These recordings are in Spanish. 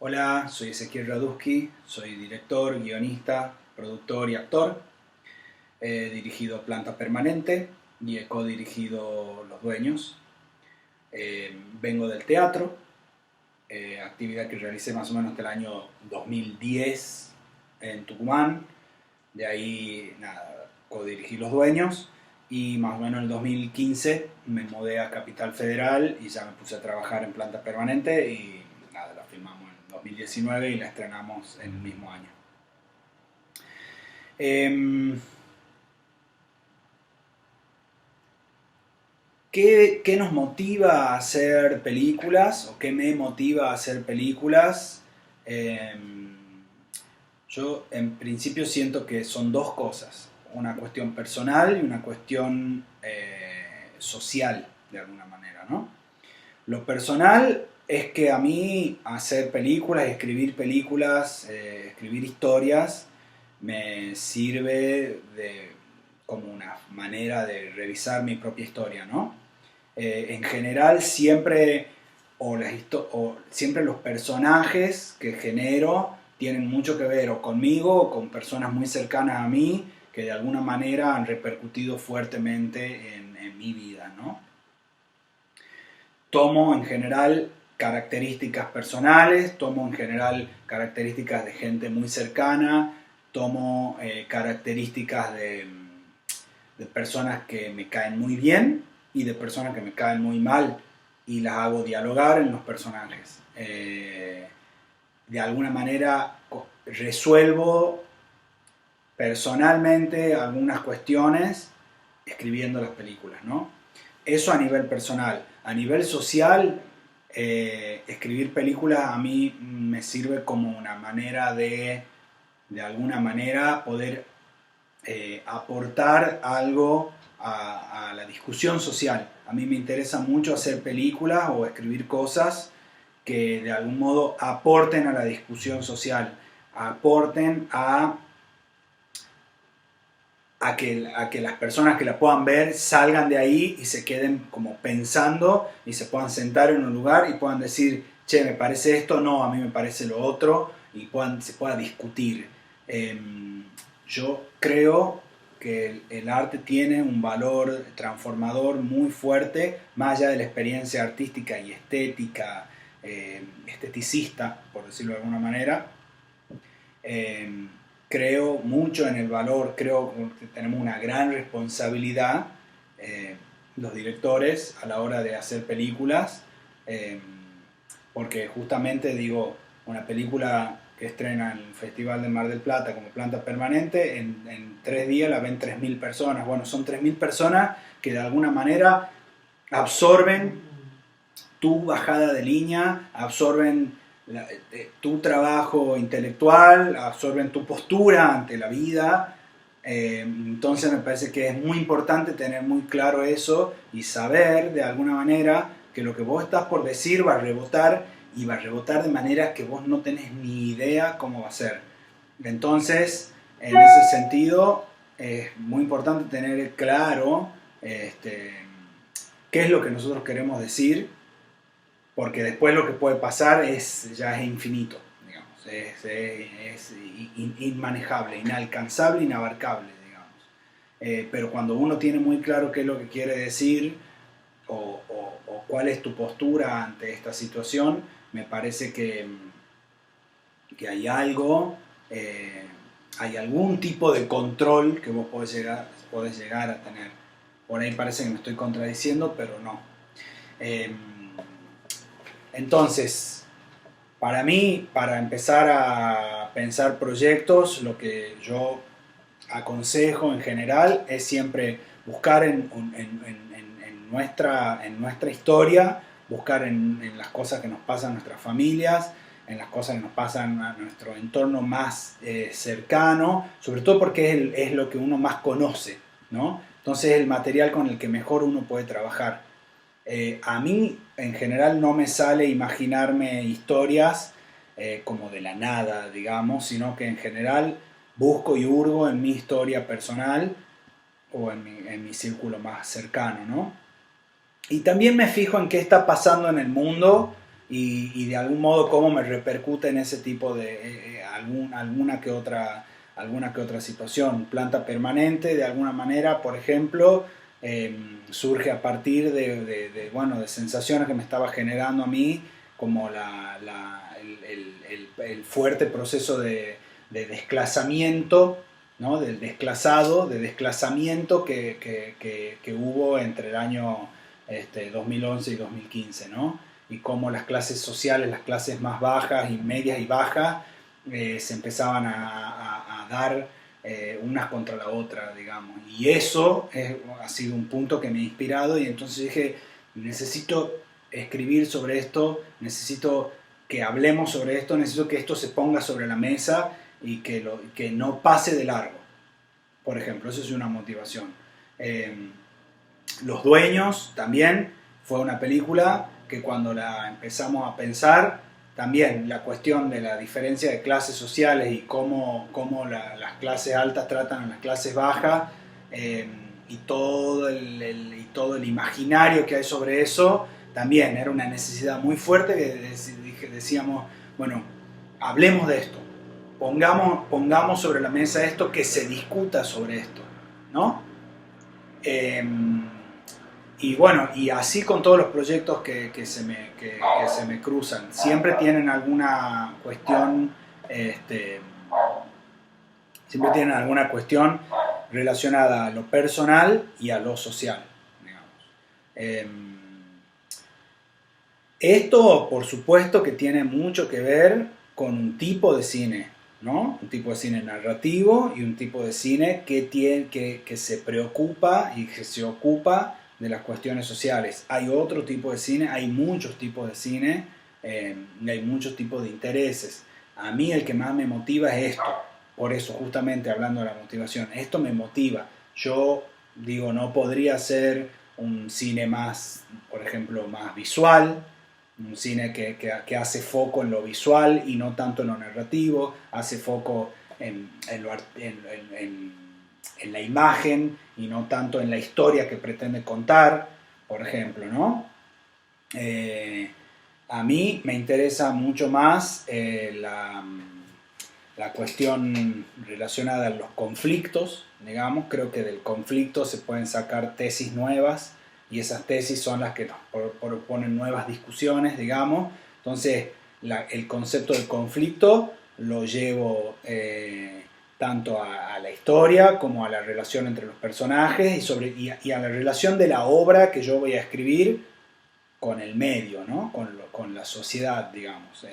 Hola, soy Ezequiel Raduski, soy director, guionista, productor y actor. He dirigido Planta Permanente y he co-dirigido Los Dueños. Vengo del teatro, actividad que realicé más o menos hasta el año 2010 en Tucumán. De ahí, nada, co-dirigí Los Dueños y más o menos en el 2015 me mudé a Capital Federal y ya me puse a trabajar en Planta Permanente y nada, la filmamos en 2019 y la estrenamos en el mismo año. ¿Qué nos motiva a hacer películas o qué me motiva a hacer películas? Yo en principio siento que son dos cosas, una cuestión personal y una cuestión social, de alguna manera, ¿no? Lo personal es que a mí hacer películas, escribir historias, me sirve como una manera de revisar mi propia historia, ¿no? En general siempre los personajes que genero tienen mucho que ver o conmigo o con personas muy cercanas a mí que de alguna manera han repercutido fuertemente en mi vida, ¿no? Tomo en general características personales, tomo en general características de gente muy cercana, tomo características de personas que me caen muy bien y de personas que me caen muy mal y las hago dialogar en los personajes. De alguna manera resuelvo personalmente algunas cuestiones escribiendo las películas, ¿no? Eso a nivel personal. A nivel social, escribir películas a mí me sirve como una manera de alguna manera, poder aportar algo a la discusión social. A mí me interesa mucho hacer películas o escribir cosas que de algún modo aporten a la discusión social, aporten a que las personas que la puedan ver salgan de ahí y se queden como pensando y se puedan sentar en un lugar y puedan decir, che, me parece esto, no, a mí me parece lo otro, y se pueda discutir. Yo creo que el arte tiene un valor transformador muy fuerte, más allá de la experiencia artística y estética, esteticista, por decirlo de alguna manera. Creo mucho en el valor, creo que tenemos una gran responsabilidad, los directores, a la hora de hacer películas, porque justamente digo, una película que estrena en el Festival de Mar del Plata como Planta Permanente, en 3 días la ven 3.000 personas. Bueno, son 3.000 personas que de alguna manera absorben tu bajada de línea, absorben tu trabajo intelectual, absorben tu postura ante la vida. Entonces me parece que es muy importante tener muy claro eso y saber de alguna manera que lo que vos estás por decir va a rebotar y va a rebotar de manera que vos no tenés ni idea cómo va a ser. Entonces, en ese sentido, es muy importante tener claro qué es lo que nosotros queremos decir, porque después lo que puede pasar ya es infinito, digamos, es inmanejable, inalcanzable, inabarcable, digamos. Pero cuando uno tiene muy claro qué es lo que quiere decir o cuál es tu postura ante esta situación, me parece que hay algo, hay algún tipo de control que vos podés llegar a tener. Por ahí parece que me estoy contradiciendo, pero no. Entonces, para mí, para empezar a pensar proyectos, lo que yo aconsejo en general es siempre buscar en nuestra historia, buscar en las cosas que nos pasan a nuestras familias, en las cosas que nos pasan a nuestro entorno más cercano, sobre todo porque es lo que uno más conoce, ¿no? Entonces es el material con el que mejor uno puede trabajar. A mí en general no me sale imaginarme historias como de la nada, digamos, sino que en general busco y hurgo en mi historia personal o en mi círculo más cercano, ¿no? Y también me fijo en qué está pasando en el mundo y de algún modo cómo me repercute en ese tipo de alguna que otra situación. Planta permanente, de alguna manera, por ejemplo, surge a partir de sensaciones que me estaba generando a mí, como el fuerte proceso de desclasamiento, ¿no? De desclasamiento que hubo entre el año 2011 y 2015, ¿no? Y cómo las clases sociales, las clases más bajas y medias y bajas, se empezaban a dar unas contra la otra, digamos. Y eso ha sido un punto que me ha inspirado, y entonces dije, necesito escribir sobre esto, necesito que hablemos sobre esto, necesito que esto se ponga sobre la mesa y que no pase de largo. Por ejemplo, eso es una motivación. Los Dueños también fue una película que cuando la empezamos a pensar, también la cuestión de la diferencia de clases sociales y cómo las clases altas tratan a las clases bajas, y todo el imaginario que hay sobre eso, también era una necesidad muy fuerte que decíamos, bueno, hablemos de esto, pongamos sobre la mesa esto, que se discuta sobre esto, ¿no? Y bueno, y así con todos los proyectos que se me cruzan. Siempre tienen alguna cuestión, siempre tienen alguna cuestión relacionada a lo personal y a lo social, digamos. Esto, por supuesto, que tiene mucho que ver con un tipo de cine, ¿no? Un tipo de cine narrativo y un tipo de cine que se preocupa y que se ocupa de las cuestiones sociales. Hay otro tipo de cine, hay muchos tipos de cine, y hay muchos tipos de intereses. A mí el que más me motiva es esto. Por eso, justamente hablando de la motivación, esto me motiva. Yo digo, no podría ser un cine más, por ejemplo, más visual, un cine que hace foco en lo visual y no tanto en lo narrativo, hace foco en la imagen y no tanto en la historia que pretende contar, por ejemplo, ¿no? A mí me interesa mucho más la cuestión relacionada a los conflictos, digamos. Creo que del conflicto se pueden sacar tesis nuevas, y esas tesis son las que nos proponen nuevas discusiones, digamos. Entonces, el concepto del conflicto lo llevo tanto a la historia como a la relación entre los personajes y a la relación de la obra que yo voy a escribir con el medio, ¿no? Con la sociedad, digamos.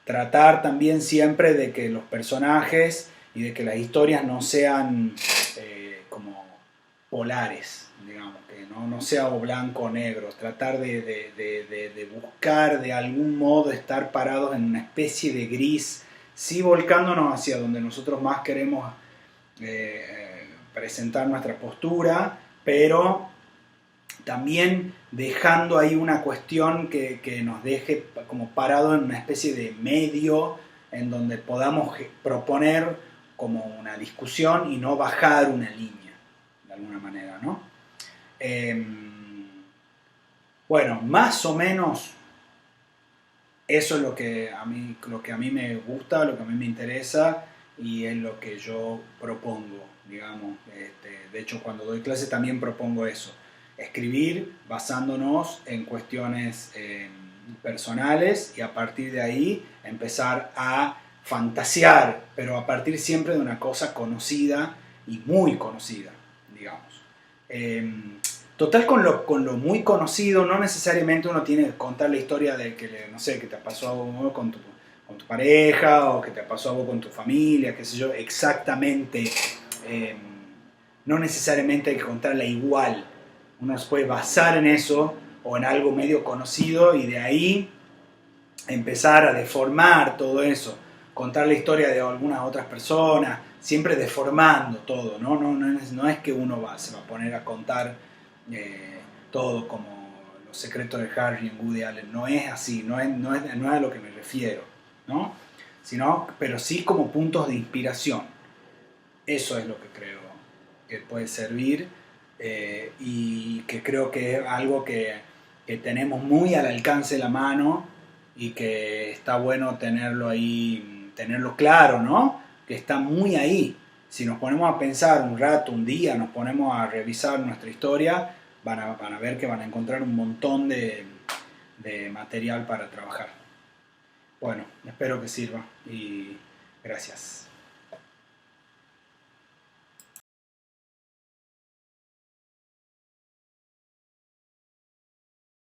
Tratar también siempre de que los personajes y de que las historias no sean como polares, digamos, que no sea o blanco o negro. Tratar de buscar de algún modo estar parados en una especie de gris, sí volcándonos hacia donde nosotros más queremos presentar nuestra postura, pero también dejando ahí una cuestión que nos deje como parado en una especie de medio en donde podamos proponer como una discusión y no bajar una línea, de alguna manera, ¿no? Bueno, más o menos eso es lo que a mí me gusta, lo que a mí me interesa, y es lo que yo propongo, digamos. De hecho, cuando doy clase también propongo eso: escribir basándonos en cuestiones personales, y a partir de ahí empezar a fantasear, pero a partir siempre de una cosa conocida y muy conocida, digamos. Total, con lo muy conocido no necesariamente uno tiene que contar la historia de que, no sé, que te pasó algo con tu pareja, o que te pasó algo con tu familia, qué sé yo, exactamente. No necesariamente hay que contarla igual. Uno se puede basar en eso o en algo medio conocido y de ahí empezar a deformar todo eso, contar la historia de algunas otras personas, siempre deformando todo, ¿no? No es que uno se va a poner a contar todo como Los secretos de Harry en Woody Allen. No es así, no es a lo que me refiero, ¿no? Pero sí como puntos de inspiración. Eso es lo que creo que puede servir, y que creo que es algo que tenemos muy al alcance de la mano, y que está bueno tenerlo ahí, tenerlo claro, ¿no? Que está muy ahí. Si nos ponemos a pensar un rato, un día, nos ponemos a revisar nuestra historia, van a ver que van a encontrar un montón de material para trabajar. Bueno, espero que sirva y gracias.